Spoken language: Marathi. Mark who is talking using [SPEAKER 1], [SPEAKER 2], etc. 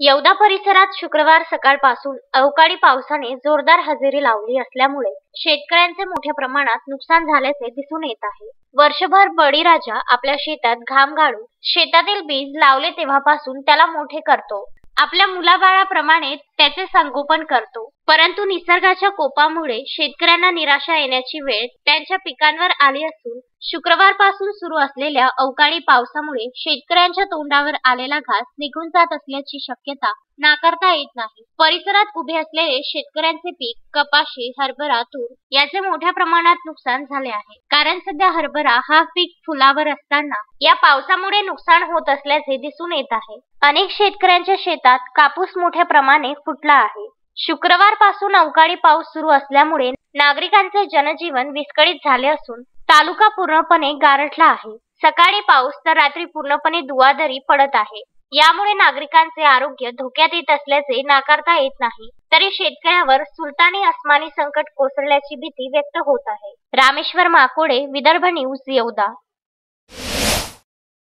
[SPEAKER 1] येवदा परिसरात शुक्रवार सकाळपासून अवकाळी पावसाने जोरदार हजेरी लावली असल्यामुळे शेतकऱ्यांचे मोठ्या प्रमाणात नुकसान झाल्याचे दिसून येत आहे। वर्षभर बळीराजा आपल्या शेतात घाम गाळून शेतातील बीज लावले तेव्हापासून त्याला मोठे करतो, आपल्या मुलाबाळाप्रमाणे त्याचे संगोपन करतो। परंतु निसर्गाच्या कोपामुळे शेतकऱ्यांना निराशा येण्याची वेळ त्यांच्या पिकांवर आली असून शुक्रवारपासून सुरू असलेल्या अवकाळी पावसामुळे शेतकऱ्यांच्या तोंडावर आलेला घास निघून जात असल्याची शक्यता नाकारता येत नाही। परिसरात उभे असलेले शेतकऱ्यांचे पीक कपाशी, हरभरा, तूर याचे मोठ्या प्रमाणात नुकसान झाले आहे। कारण सध्या हरभरा हा पीक फुलावर असताना या पावसामुळे नुकसान होत असल्याचे दिसून येत आहे। अनेक शेतकऱ्यांच्या शेतात कापूस मोठ्या प्रमाणात फुटला आहे। शुक्रवारपासून अवकाळी पाऊस सुरू असल्यामुळे नागरिकांचे जनजीवन विस्कळीत झाले असून तालुका पूर्णपणे गारठला आहे। सकाळी पाऊस तर रात्री पूर्णपणे धुवाधारी पडत आहे। यामुळे नागरिकांचे आरोग्य धोक्यात येत असल्याचे नाकारता येत नाही। तरी शेतकऱ्यावर सुलतानी अस्मानी संकट कोसळल्याची भीती व्यक्त होत आहे। रामेश्वर माकोडे, विदर्भ न्यूज, येवदा।